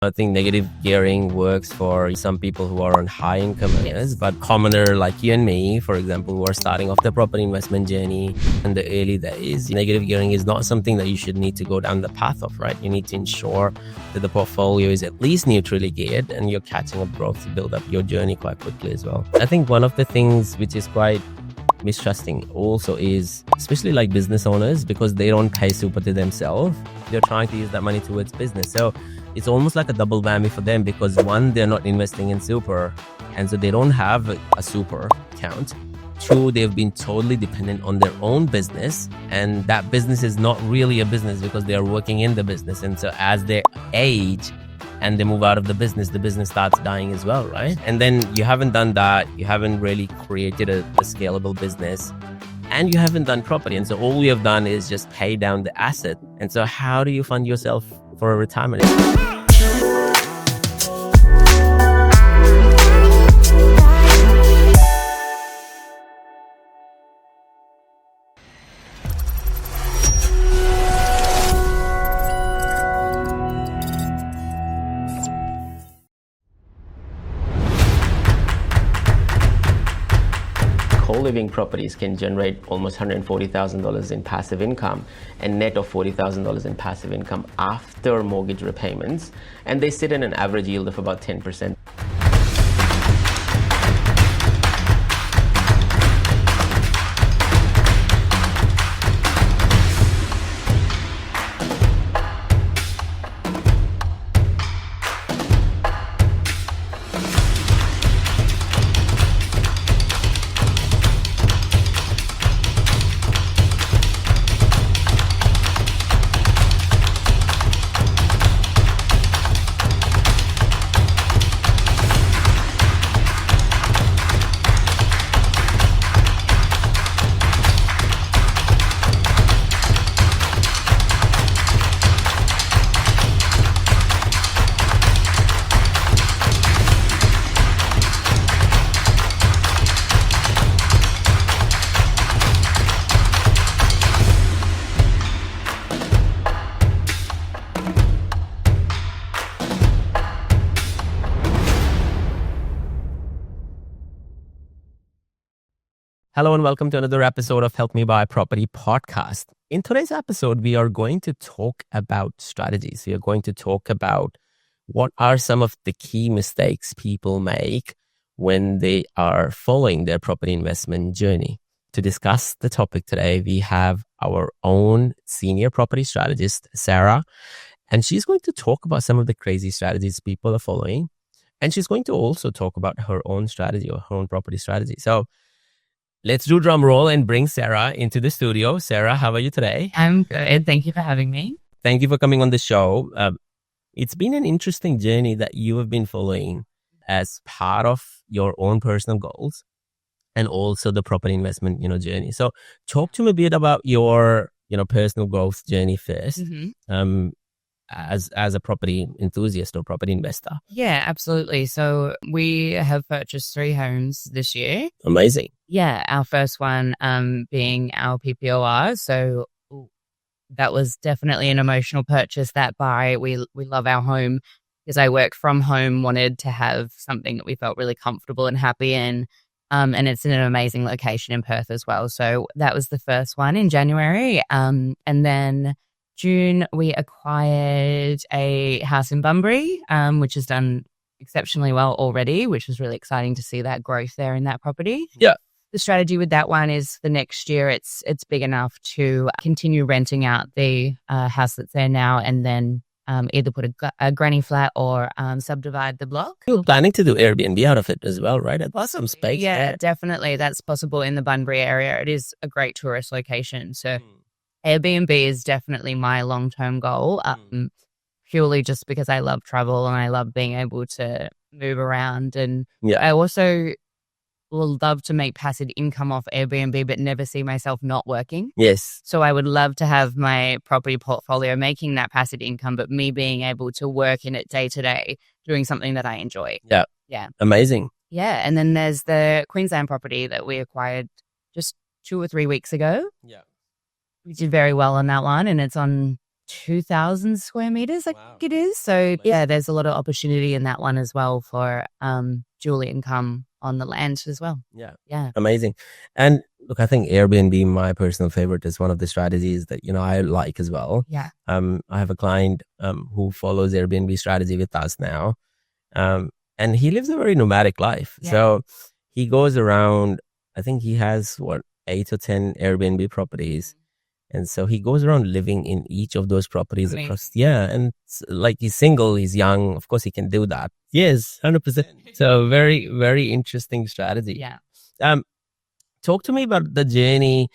I think negative gearing works for some people who are on high income earners, but commoner like you and me, for example, who are starting off their property investment journey in the early days, negative gearing is not something that you should need to go down the path of, right? You need to ensure that the portfolio is at least neutrally geared and you're catching up growth to build up your journey quite quickly as well. I think one of the things which is quite mistrusting also is, especially like business owners, because they don't pay super to themselves, they're trying to use that money towards business. So it's almost like a double whammy for them, because one, they're not investing in super, and so they don't have a super account. Two, they've been totally dependent on their own business, and that business is not really a business because they are working in the business. And so as they age and they move out of the business starts dying as well, right? And then you haven't done that. You haven't really created a scalable business, and you haven't done property. And so all you have done is just pay down the asset. And so how do you fund yourself for a retirement? Co-living properties can generate almost $140,000 in passive income and net of $40,000 in passive income after mortgage repayments, and they sit in an average yield of about 10%. Hello and welcome to another episode of Help Me Buy Property podcast. In today's episode, we are going to talk about strategies. We are going to talk about what are some of the key mistakes people make when they are following their property investment journey. To discuss the topic today, we have our own senior property strategist, Sarah, and she's going to talk about some of the crazy strategies people are following. And she's going to also talk about her own strategy or her own property strategy. So let's do drum roll and bring Sarah into the studio. Sarah, how are you today? I'm good. Thank you for having me. Thank you for coming on the show. It's been an interesting journey that you have been following as part of your own personal goals and also the property investment, journey. So talk to me a bit about your, personal growth journey first. Mm-hmm. As a property enthusiast or property investor. Yeah, absolutely. So we have purchased 3 homes this year. Amazing. Yeah, our first one being our PPOR. So that was definitely an emotional purchase, that buy. We love our home because I work from home, wanted to have something that we felt really comfortable and happy in. And it's in an amazing location in Perth as well. So that was the first one in January. And then June, we acquired a house in Bunbury, which has done exceptionally well already, which was really exciting to see that growth there in that property. Yeah. The strategy with that one is the next year it's big enough to continue renting out the house that's there now, and then either put a granny flat or subdivide the block. You're planning to do Airbnb out of it as well, right? At some space. Yeah, definitely. That's possible in the Bunbury area. It is a great tourist location. So Airbnb is definitely my long-term goal, purely just because I love travel and I love being able to move around. And I also will love to make passive income off Airbnb, but never see myself not working. Yes. So I would love to have my property portfolio making that passive income, but me being able to work in it day to day, doing something that I enjoy. Yeah. Yeah. Amazing. Yeah. And then there's the Queensland property that we acquired just 2 or 3 weeks ago. Yeah. We did very well on that one, and it's on 2,000 square meters, I think it is. So yeah, there's a lot of opportunity in that one as well for dual income on the land as well. Yeah. Amazing. And look, I think Airbnb, my personal favorite, is one of the strategies that, I like as well. Yeah. I have a client who follows Airbnb strategy with us now. And he lives a very nomadic life. Yeah. So he goes around, I think he has 8 or 10 Airbnb properties. And so he goes around living in each of those properties across. Yeah. And like, he's single, he's young. Of course he can do that. Yes, 100%. So very, very interesting strategy. Yeah. Talk to me about the journey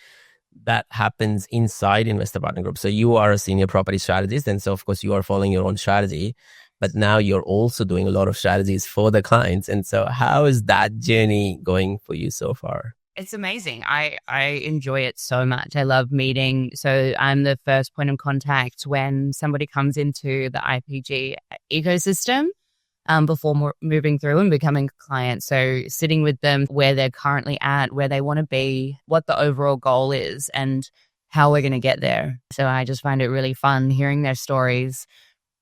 that happens inside Investor Partner Group. So you are a senior property strategist. And so of course you are following your own strategy, but now you're also doing a lot of strategies for the clients. And so how is that journey going for you so far? It's amazing. I enjoy it so much. I love meeting. So I'm the first point of contact when somebody comes into the IPG ecosystem before moving through and becoming a client. So sitting with them where they're currently at, where they want to be, what the overall goal is, and how we're going to get there. So I just find it really fun hearing their stories,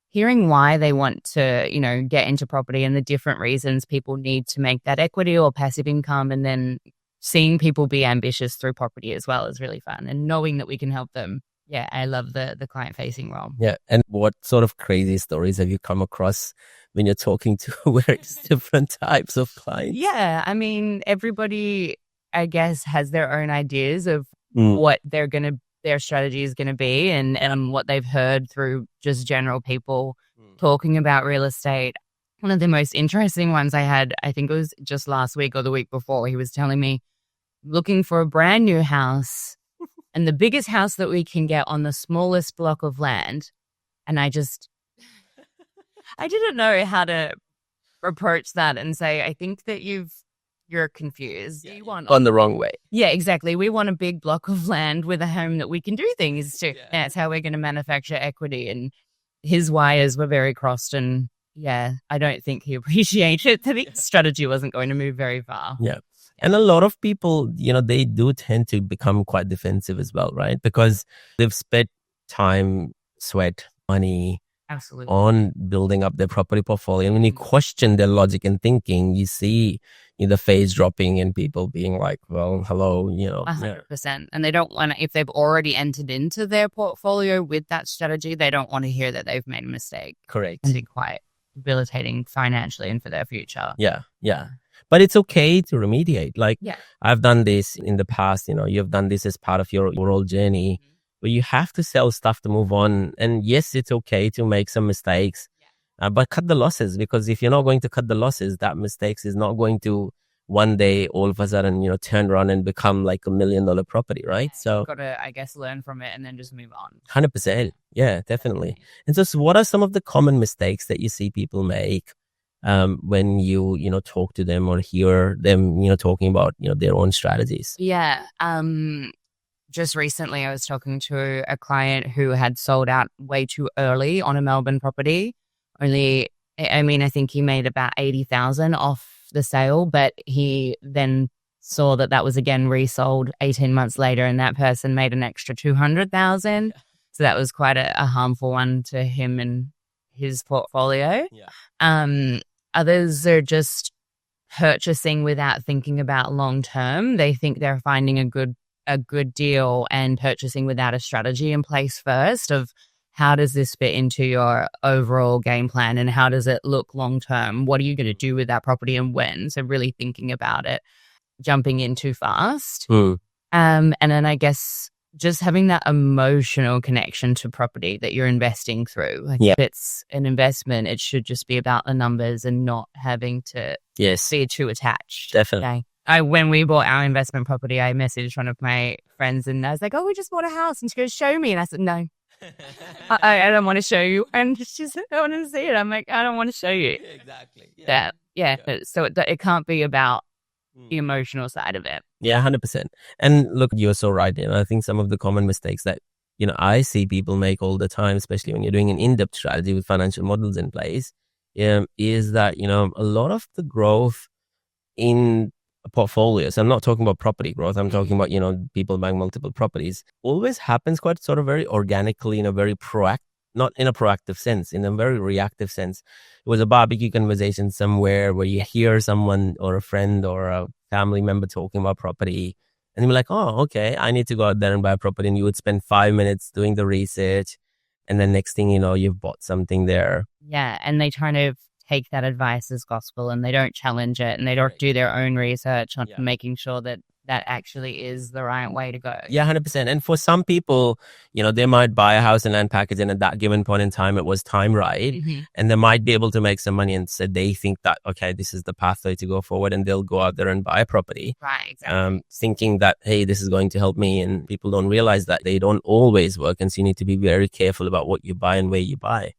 hearing why they want to, get into property and the different reasons people need to make that equity or passive income, and then seeing people be ambitious through property as well is really fun, and knowing that we can help them. Yeah, I love the client-facing role. Yeah. And what sort of crazy stories have you come across when you're talking to various different types of clients? Yeah, I mean, everybody, I guess, has their own ideas of what their strategy is going to be, and what they've heard through just general people talking about real estate. One of the most interesting ones I had, I think it was just last week or the week before, he was telling me, looking for a brand new house and the biggest house that we can get on the smallest block of land. And I didn't know how to approach that and say, I think that you're confused. Yeah, you want on the wrong way. Yeah, exactly. We want a big block of land with a home that we can do things to. Yeah. That's how we're going to manufacture equity. And his wires were very crossed, and yeah, I don't think he appreciated that his strategy wasn't going to move very far. Yeah. And a lot of people, they do tend to become quite defensive as well, right? Because they've spent time, sweat, money on building up their property portfolio. And when you question their logic and thinking, you see the face dropping and people being like, well, hello, 100%. And they don't want to, if they've already entered into their portfolio with that strategy, they don't want to hear that they've made a mistake. Correct. And be quite debilitating financially and for their future. Yeah. But it's okay to remediate. Like, I've done this in the past, you've done this as part of your overall journey, where you have to sell stuff to move on. And yes, it's okay to make some mistakes, but cut the losses, because if you're not going to cut the losses, that mistakes is not going to one day all of a sudden, turn around and become like $1 million property, right? Yeah, so you've got to, I guess, learn from it and then just move on. 100%. Yeah, definitely. And so what are some of the common mistakes that you see people make when you talk to them or hear them talking about their own strategies? Yeah. Just recently I was talking to a client who had sold out way too early on a Melbourne property. I think he made about 80,000 off the sale, but he then saw that was again resold 18 months later, and that person made an extra 200,000. So that was quite a harmful one to him and his portfolio. Others are just purchasing without thinking about long term. They think they're finding a good deal and purchasing without a strategy in place first of how does this fit into your overall game plan, and how does it look long term? What are you going to do with that property and when? So really thinking about it, jumping in too fast. And then I guess just having that emotional connection to property that you're investing through. Like if it's an investment, it should just be about the numbers and not having to be too attached. Definitely. Okay? When we bought our investment property, I messaged one of my friends and I was like, oh, we just bought a house. And she goes, show me. And I said, no, I don't want to show you. And she said, I want to see it. I'm like, I don't want to show you. Exactly. So it can't be about the emotional side of it. Yeah, 100%. And look, you're so right. I think some of the common mistakes that, I see people make all the time, especially when you're doing an in-depth strategy with financial models in place, is that, a lot of the growth in portfolios, I'm not talking about property growth, I'm talking about, people buying multiple properties, always happens quite sort of very organically, in a very not in a proactive sense, in a very reactive sense. It was a barbecue conversation somewhere where you hear someone or a friend or a family member talking about property, and you're like, oh, okay, I need to go out there and buy a property. And you would spend 5 minutes doing the research. And then next thing you know, you've bought something there. Yeah. And they kind of take that advice as gospel, and they don't challenge it, and they don't do their own research on making sure that that actually is the right way to go. Yeah, 100%. And for some people, they might buy a house and land package, and at that given point in time, it was time right. And they might be able to make some money, and so they think that, okay, this is the pathway to go forward, and they'll go out there and buy a property. Right, exactly. Thinking that, hey, this is going to help me. And people don't realize that they don't always work. And so you need to be very careful about what you buy and where you buy.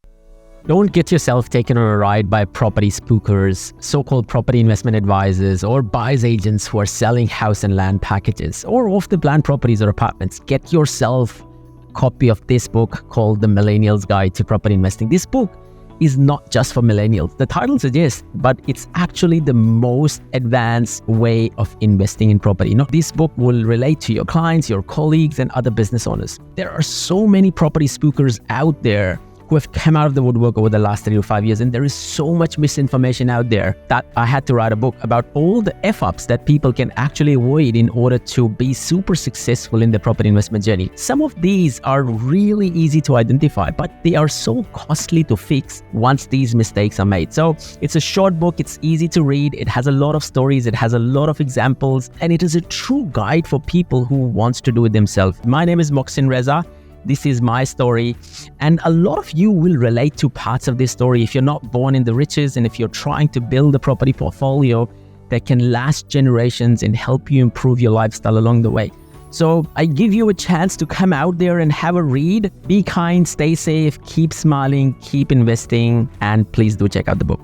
Don't get yourself taken on a ride by property spookers, so-called property investment advisors, or buyer's agents who are selling house and land packages or off-the-plan properties or apartments. Get yourself a copy of this book called The Millennial's Guide to Property Investing. This book is not just for millennials. The title suggests, but it's actually the most advanced way of investing in property. This book will relate to your clients, your colleagues, and other business owners. There are so many property spookers out there who have come out of the woodwork over the last 3 to 5 years. And there is so much misinformation out there that I had to write a book about all the F-ups that people can actually avoid in order to be super successful in their property investment journey. Some of these are really easy to identify, but they are so costly to fix once these mistakes are made. So it's a short book. It's easy to read. It has a lot of stories. It has a lot of examples, and it is a true guide for people who wants to do it themselves. My name is Moxin Reza. This is my story, and a lot of you will relate to parts of this story if you're not born in the riches, and if you're trying to build a property portfolio that can last generations and help you improve your lifestyle along the way. So I give you a chance to come out there and have a read. Be kind, stay safe, keep smiling, keep investing, and please do check out the book.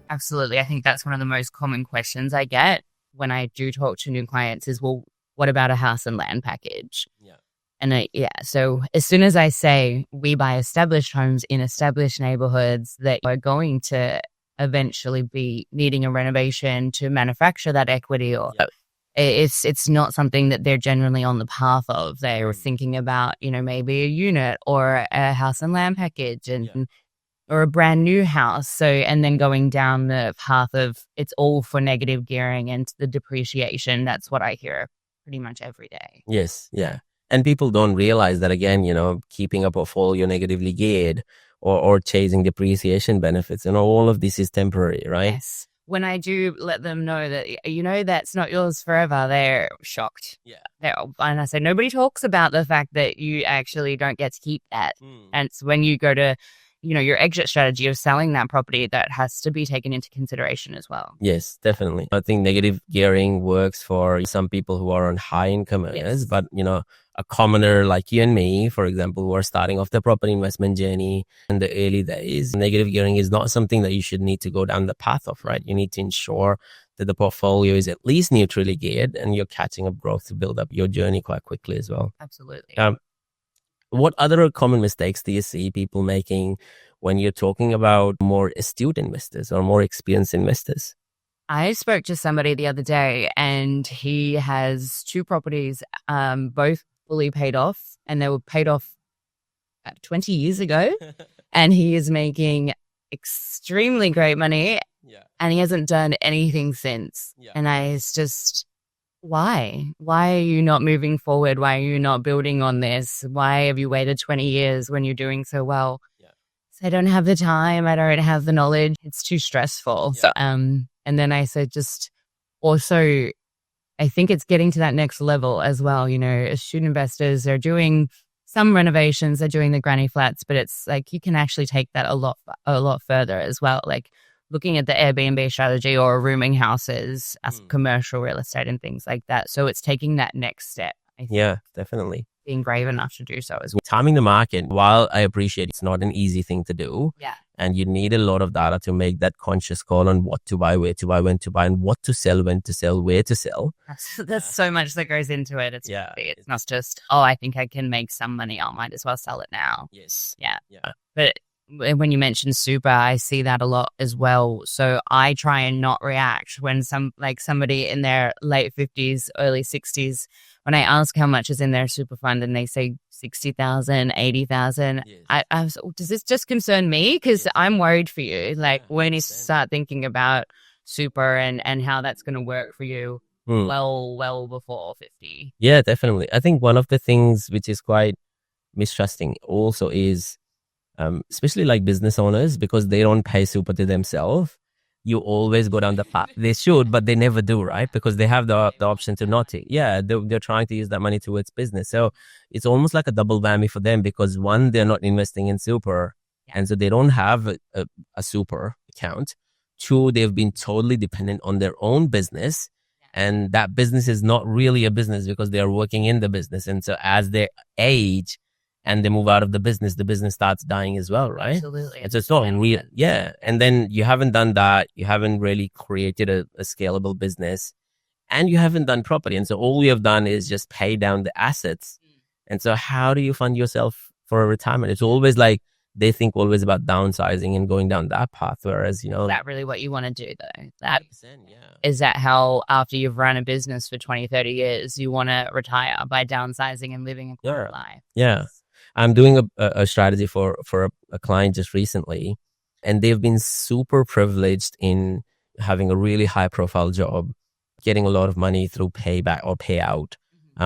Absolutely. I think that's one of the most common questions I get when I do talk to new clients is, well, what about a house and land package? Yeah. And so as soon as I say we buy established homes in established neighborhoods that are going to eventually be needing a renovation to manufacture that equity, or it's not something that they're generally on the path of. They're thinking about, maybe a unit or a house and land package or a brand new house. So, and then going down the path of it's all for negative gearing and the depreciation. That's what I hear pretty much every day. Yes. Yeah. And people don't realize that, again, keeping a portfolio negatively geared or chasing depreciation benefits, and all of this is temporary, right? Yes. When I do let them know that, that's not yours forever, they're shocked. Yeah. And I say, nobody talks about the fact that you actually don't get to keep that. And it's when you go to your exit strategy of selling that property that has to be taken into consideration as well. Yes, definitely. I think negative gearing works for some people who are on high income earners, but a commoner like you and me, for example, who are starting off their property investment journey in the early days, negative gearing is not something that you should need to go down the path of, right? You need to ensure that the portfolio is at least neutrally geared and you're catching up growth to build up your journey quite quickly as well. Absolutely. What other common mistakes do you see people making when you're talking about more astute investors or more experienced investors? I spoke to somebody the other day, and he has 2 properties, both fully paid off, and they were paid off 20 years ago. And he is making extremely great money, and he hasn't done anything since. And it's just, why? Why are you not moving forward? Why are you not building on this? Why have you waited 20 years when you're doing so well? So I don't have the time. I don't have the knowledge. It's too stressful. So, and then I said, just also, I think it's getting to that next level as well. Astute investors are doing some renovations, they're doing the granny flats, but it's like you can actually take that a lot further as well. Like looking at the Airbnb strategy or rooming houses as commercial real estate and things like that. So it's taking that next step. I think. Yeah, definitely. Being brave enough to do so as well. Timing the market, while I appreciate it's not an easy thing to do, And you need a lot of data to make that conscious call on what to buy, where to buy, when to buy, and what to sell, when to sell, where to sell. There's so much that goes into it. It's not just, I think I can make some money. I might as well sell it now. Yes. Yeah. But when you mention super, I see that a lot as well. So I try and not react when somebody in their late 50s, early 60s, when I ask how much is in their super fund and they say 60,000, 80,000, I was, does this just concern me? Because I'm worried for you. Like when you start thinking about super and how that's going to work for you well before 50. Yeah, definitely. I think one of the things which is quite mistrusting also is, especially like business owners, because they don't pay super to themselves. You always go down the path. They should, but they never do, right? Because they have the option to not take. Yeah, they're trying to use that money towards business. So it's almost like a double whammy for them because one, they're not investing in super. And so they don't have a super account. Two, they've been totally dependent on their own business. And that business is not really a business because they are working in the business. And so as they age, and they move out of the business starts dying as well, right? Absolutely. And so it's not real. Yeah. And then you haven't done that. You haven't really created a scalable business and you haven't done property. And so all we have done is just pay down the assets. And so how do you fund yourself for a retirement? It's always like they think always about downsizing and going down that path. Whereas, is that really what you want to do though? Is that how after you've run a business for 20, 30 years, you want to retire by downsizing and living a quiet life? Yeah. I'm doing a strategy for a client just recently, and they've been super privileged in having a really high profile job, getting a lot of money through payback or payout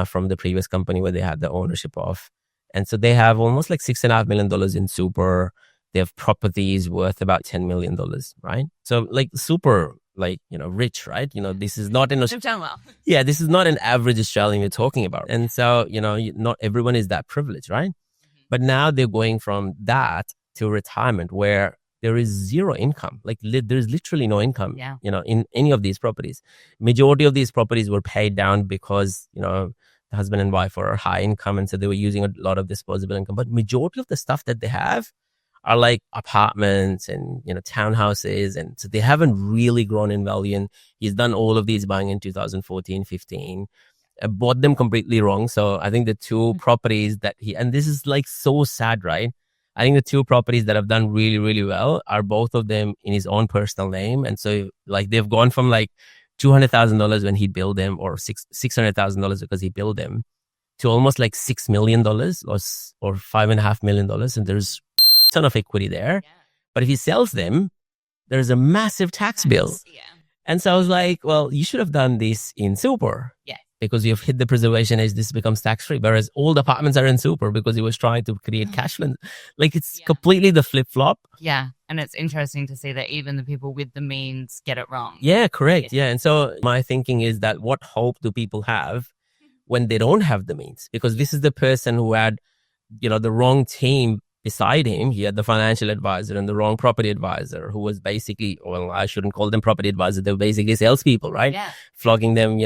from the previous company where they had the ownership of. And so they have almost like $6.5 million in super. They have properties worth about $10 million, right? So like super, like, rich, right? This is not They've done well. Yeah, this is not an average Australian you're talking about. And so, not everyone is that privileged, right? But now they're going from that to retirement where there is zero income. Like there's literally no income, in any of these properties. Majority of these properties were paid down because, the husband and wife are high income. And so they were using a lot of disposable income. But majority of the stuff that they have are like apartments and, townhouses. And so they haven't really grown in value. And he's done all of these buying in 2014, 15. Bought them completely wrong. So I think the two properties that and this is like so sad, right? I think the two properties that have done really, really well are both of them in his own personal name. And so like they've gone from like $200,000 when he built them or $600,000 because he built them to almost like $6 million or $5.5 million. And there's a ton of equity there. But if he sells them, there's a massive tax bill. And so I was like, well, you should have done this in super. Because you've hit the preservation age, this becomes tax-free. Whereas all the apartments are in super because he was trying to create cash flow. Like it's completely the flip-flop. Yeah. And it's interesting to see that even the people with the means get it wrong. Yeah, correct. Yeah. And so my thinking is that what hope do people have when they don't have the means? Because this is the person who had, the wrong team beside him. He had the financial advisor and the wrong property advisor who was basically, well, I shouldn't call them property advisors. They're basically salespeople, right? Yeah. Flogging them,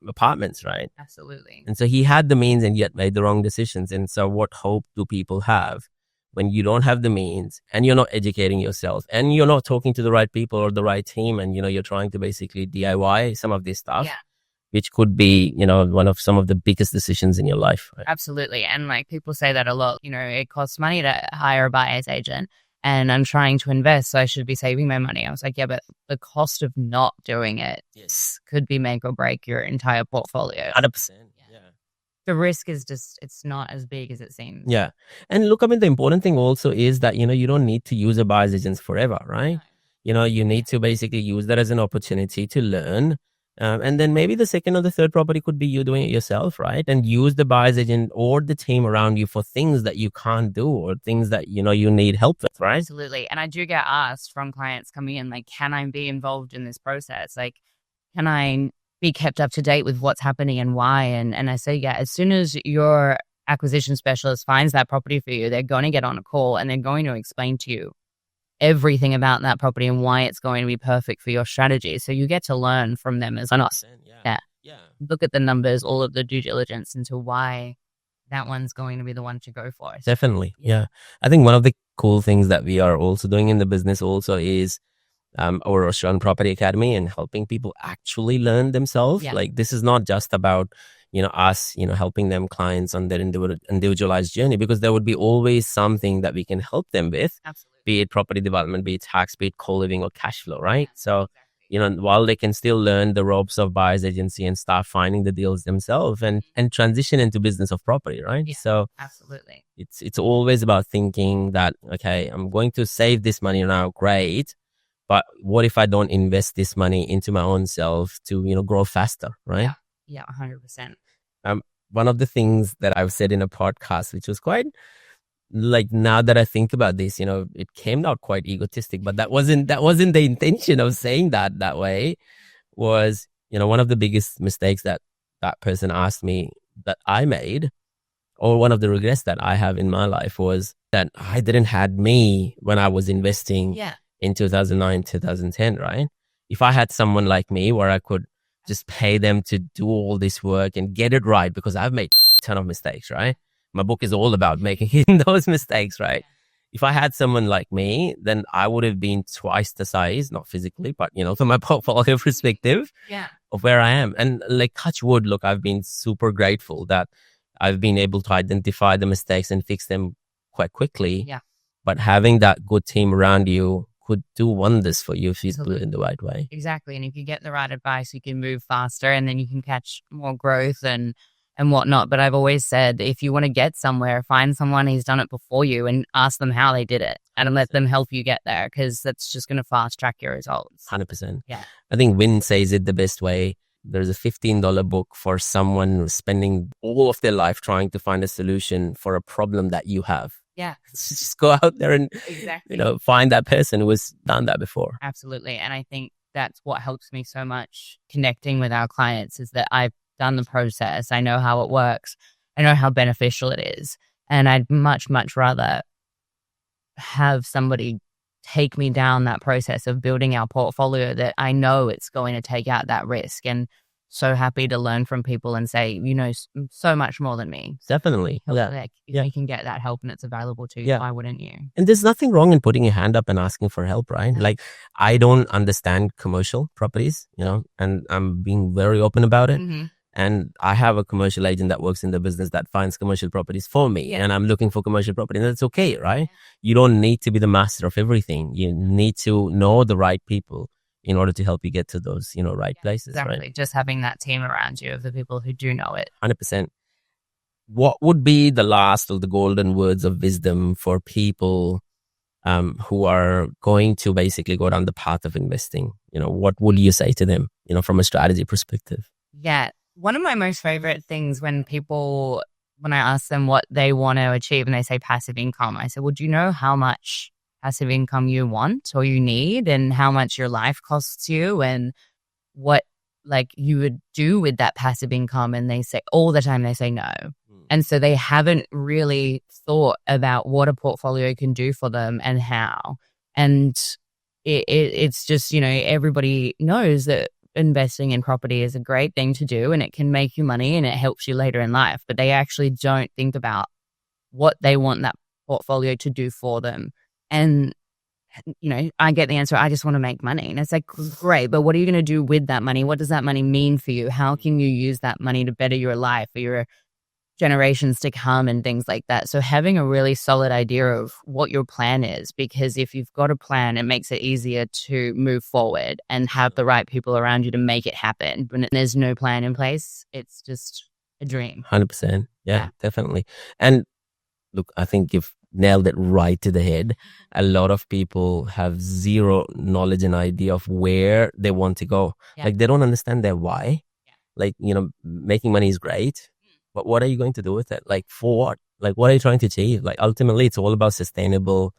apartments, right? Absolutely. And so he had the means and yet made the wrong decisions. And so what hope do people have when you don't have the means and you're not educating yourself and you're not talking to the right people or the right team and, you're trying to basically DIY some of this stuff, which could be, one of some of the biggest decisions in your life. Right? Absolutely. And like people say that a lot, it costs money to hire a buyer's agent. And I'm trying to invest, so I should be saving my money. I was like, yeah, but the cost of not doing it could be make or break your entire portfolio. 100%. Yeah. The risk is just, it's not as big as it seems. Yeah. And look, the important thing also is that, you don't need to use a buyer's agent forever, right? You need to basically use that as an opportunity to learn. And then maybe the second or the third property could be you doing it yourself, right? And use the buyer's agent or the team around you for things that you can't do or things that, you need help with, right? Absolutely. And I do get asked from clients coming in, like, can I be involved in this process? Like, can I be kept up to date with what's happening and why? And I say, yeah, as soon as your acquisition specialist finds that property for you, they're going to get on a call and they're going to explain to you everything about that property and why it's going to be perfect for your strategy. So you get to learn from them as well. Yeah. Look at the numbers, all of the due diligence into why that one's going to be the one to go for. Definitely. Yeah. I think one of the cool things that we are also doing in the business also is our Restaurant Property Academy and helping people actually learn themselves. Yeah. Like this is not just about, us, helping them clients on their individualized journey, because there would be always something that we can help them with. Absolutely. Be it property development, be it tax, be it co-living or cash flow, right? Yeah, So, exactly. while they can still learn the ropes of buyer's agency and start finding the deals themselves and transition into business of property, right? Yeah, so absolutely. it's always about thinking that, okay, I'm going to save this money now, great. But what if I don't invest this money into my own self to, grow faster, right? Yeah, 100%. One of the things that I've said in a podcast, which was quite, like, now that I think about this, it came out quite egotistic, but that wasn't the intention of saying that way, was, one of the biggest mistakes that person asked me that I made, or one of the regrets that I have in my life, was that I didn't had me when I was investing in 2009, 2010, right? If I had someone like me where I could just pay them to do all this work and get it right, because I've made a ton of mistakes, right? My book is all about making those mistakes, right? If I had someone like me, then I would have been twice the size, not physically, but, from my portfolio perspective of where I am. And like, touch wood, look, I've been super grateful that I've been able to identify the mistakes and fix them quite quickly. Yeah. But having that good team around you could do wonders for you if you do it in the right way. Exactly. And if you get the right advice, you can move faster and then you can catch more growth and whatnot. But I've always said, if you want to get somewhere, find someone who's done it before you and ask them how they did it and let them help you get there, because that's just going to fast track your results. 100%. Yeah. I think Win says it the best way. There's a $15 book for someone spending all of their life trying to find a solution for a problem that you have. Yeah. So just go out there and, find that person who has done that before. Absolutely. And I think that's what helps me so much connecting with our clients, is that I've done the process. I know how it works. I know how beneficial it is. And I'd much, much rather have somebody take me down that process of building our portfolio that I know it's going to take out that risk. And so happy to learn from people and say, so much more than me. Definitely. If you can get that help and it's available to you, why wouldn't you? And there's nothing wrong in putting your hand up and asking for help, right? Like, I don't understand commercial properties, and I'm being very open about it. Mm-hmm. And I have a commercial agent that works in the business that finds commercial properties for me. And I'm looking for commercial property. And that's okay, right? You don't need to be the master of everything. You need to know the right people in order to help you get to those, right places. Exactly. Right? Just having that team around you of the people who do know it. 100%. What would be the last of the golden words of wisdom for people who are going to basically go down the path of investing? What would you say to them, from a strategy perspective? Yeah. One of my most favorite things when I ask them what they want to achieve and they say passive income, I say, well, do you know how much passive income you want or you need, and how much your life costs you, and what you would do with that passive income? And they say all the time, they say no. And so they haven't really thought about what a portfolio can do for them and how. And it's just, everybody knows that investing in property is a great thing to do and it can make you money and it helps you later in life, but they actually don't think about what they want that portfolio to do for them. And, I get the answer, I just want to make money. And it's like, great, but what are you going to do with that money? What does that money mean for you? How can you use that money to better your life or your generations to come and things like that? So having a really solid idea of what your plan is, because if you've got a plan, it makes it easier to move forward and have the right people around you to make it happen. When there's no plan in place, it's just a dream. 100%. Yeah, definitely. And look, I think you've nailed it right to the head. A lot of people have zero knowledge and idea of where they want to go. Like, they don't understand their why. Like, making money is great, but what are you going to do with it? Like, for what? Like, what are you trying to achieve? Like, ultimately, it's all about sustainable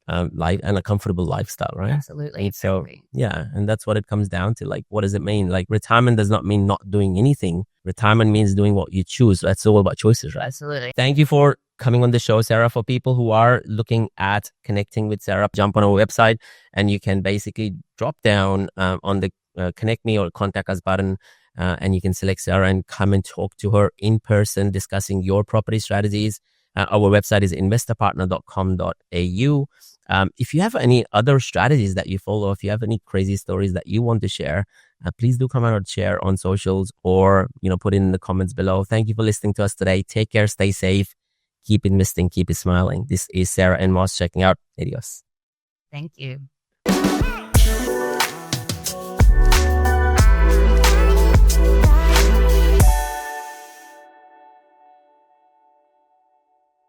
life and a comfortable lifestyle, right? Absolutely. And so, and that's what it comes down to. Like, what does it mean? Like, retirement does not mean not doing anything. Retirement means doing what you choose. That's all about choices, right? Absolutely. Thank you for coming on the show, Sarah. For people who are looking at connecting with Sarah, jump on our website and you can basically drop down on the connect me or contact us button and you can select Sarah and come and talk to her in person, discussing your property strategies. Our website is investorpartner.com.au. If you have any other strategies that you follow, if you have any crazy stories that you want to share, please do come out and share on socials, or put it in the comments below. Thank you for listening to us today. Take care, stay safe, keep investing, keep it smiling. This is Sarah and Moss checking out. Adios. Thank you.